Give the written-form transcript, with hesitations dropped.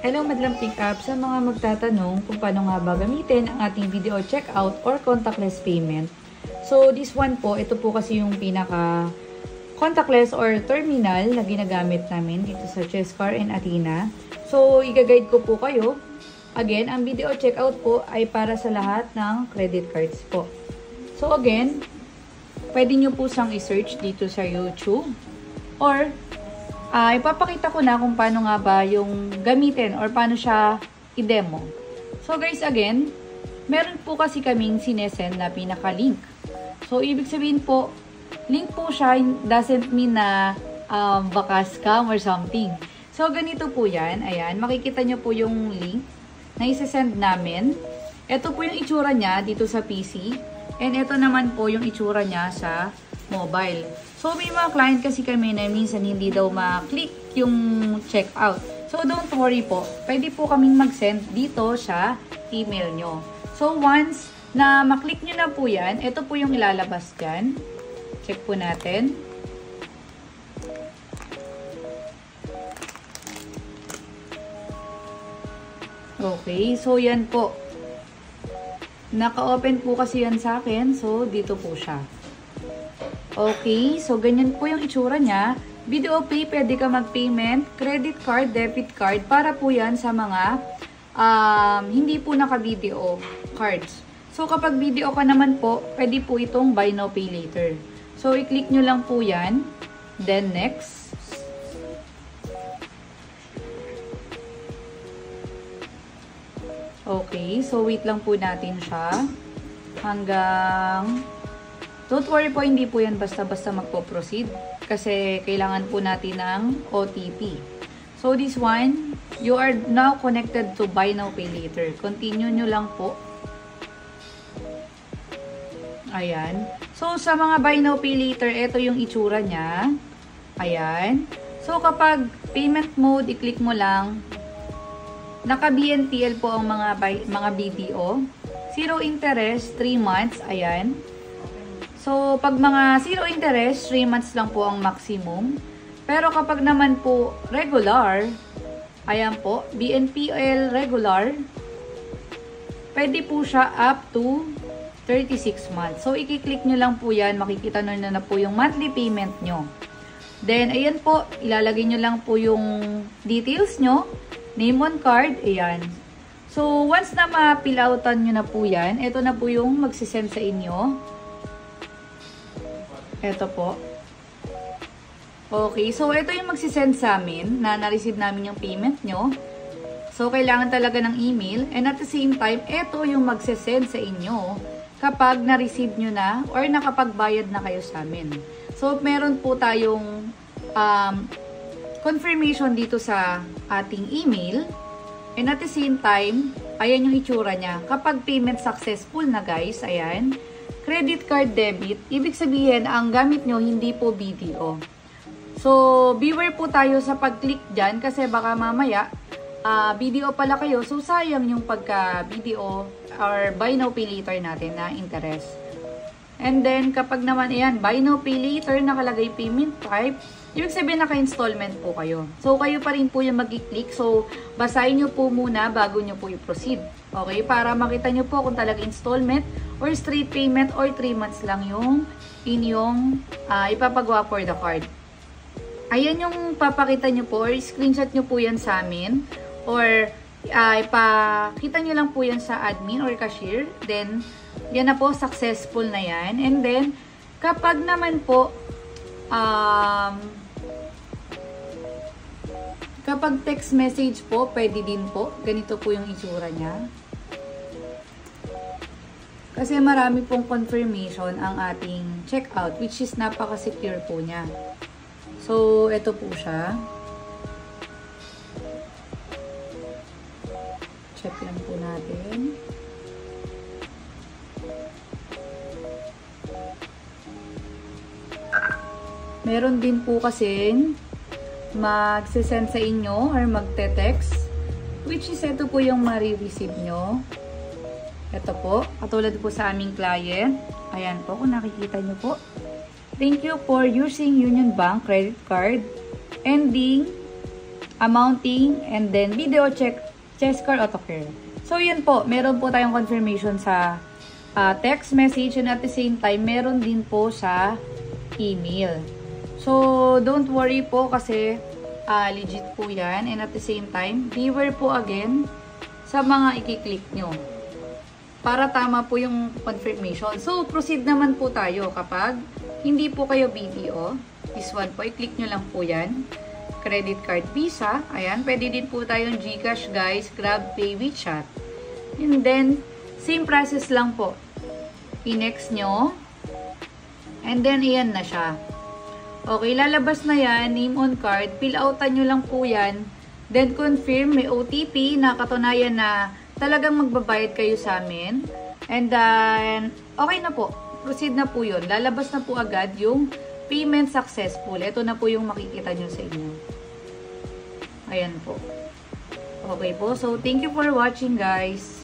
Hello Madlang Pink App, sa mga magtatanong kung paano nga ba gamitin ang ating video checkout or contactless payment. So this one po, ito po kasi yung pinaka contactless or terminal na ginagamit namin dito sa Chesscar and Athena. So i-guide ko po kayo. Again, ang video checkout po ay para sa lahat ng credit cards po. So again, pwede nyo po siyang i-search dito sa YouTube or ipapakita ko na kung paano nga ba yung gamitin or paano siya i-demo. So guys, again, meron po kasi kaming sinesend na pinaka-link. So ibig sabihin po, link po siya doesn't mean na baka scam or something. So ganito po yan. Ayan, makikita nyo po yung link na isesend namin. Ito po yung itsura niya dito sa PC. And ito naman po yung itsura niya sa mobile. So, may mga client kasi kami na minsan hindi daw ma-click yung checkout. So, don't worry po. Pwede po kaming mag-send dito sa email nyo. So, once na ma-click nyo na po yan, ito po yung ilalabas dyan. Check po natin. Okay. So, yan po. Naka-open po kasi yan sa akin. So, dito po siya. Okay, so ganyan po yung itsura niya. Video pay, pwede ka mag-payment, credit card, debit card, para po yan sa mga hindi po naka-video cards. So kapag video ka naman po, pwede po itong buy now pay later. So i-click nyo lang po yan, then next. Okay, so wait lang po natin siya hanggang... Don't worry po, hindi po yan basta-basta magpo-proceed kasi kailangan po natin ng OTP. So this one, you are now connected to buy now pay later. Continue nyo lang po. Ayan. So sa mga buy now pay later, ito yung itsura niya. Ayan. So kapag payment mode, i-click mo lang. Naka BNPL po ang mga BDO. Zero interest, 3 months. Ayan. So, pag mga zero interest, 3 months lang po ang maximum. Pero kapag naman po regular, ayan po, BNPL regular, pwede po siya up to 36 months. So, i-click nyo lang po yan, makikita nyo na po yung monthly payment nyo. Then, ayan po, ilalagay nyo lang po yung details nyo, name on card, ayan. So, once na ma-fill outan nyo na po yan, ito na po yung magsisend sa inyo. Ito po. Okay, so ito yung magsisend sa amin na na-receive namin yung payment nyo. So, kailangan talaga ng email. And at the same time, ito yung magsisend sa inyo kapag na-receive nyo na or nakapagbayad na kayo sa amin. So, meron po tayong confirmation dito sa ating email. And at the same time, ayan yung itsura niya. Kapag payment successful na guys, ayan, credit card debit, ibig sabihin, ang gamit nyo hindi po BDO. So, beware po tayo sa pag-click dyan kasi baka mamaya, BDO pala kayo. So, sayang yung pagka-BDO or buy now pay later natin na interest. And then, kapag naman, ayan, buy now pay later, nakalagay payment type, ibig sabihin naka-installment po kayo. So, kayo pa rin po yung mag-click. So, basahin nyo po muna bago nyo po i-proceed. Okay? Para makita nyo po kung talaga installment or straight payment or 3 months lang yung inyong ipapagawa for the card. Ayan yung papakita nyo po or screenshot nyo po yan sa amin or ipakita nyo lang po yan sa admin or cashier. Then, yan na po, successful na yan. And then, kapag naman po kapag text message po, pwede din po. Ganito po yung itsura niya. Kasi marami pong confirmation ang ating checkout, which is napaka-secure po niya. So, ito po siya. Check lang po natin. Meron din po kasing magsisend sa inyo or magte-text, which is ito po yung ma-receive nyo. Ito po, katulad po sa aming client. Ayan po, kung nakikita nyo po. Thank you for using Union Bank credit card ending amounting, and then video check, Chesscar AutoCare. So, yun po. Meron po tayong confirmation sa text message, and at the same time, meron din po sa email. So, don't worry po kasi legit po yan. And at the same time, beware po again sa mga i-click nyo. Para tama po yung confirmation. So, proceed naman po tayo kapag hindi po kayo BDO. This one po, i-click nyo lang po yan. Credit card, Visa. Ayan, pwede din po tayong GCash guys, GrabPay, WeChat. And then, same process lang po. I-next nyo. And then, ayan na siya. Okay, lalabas na yan, name on card. Fill outan nyo lang po yan. Then, confirm, may OTP na katunayan na talagang magbabayad kayo sa amin. And then, okay na po. Proceed na po yun. Lalabas na po agad yung payment successful. Ito na po yung makikita nyo sa inyo. Ayan po. Okay po. So, thank you for watching guys.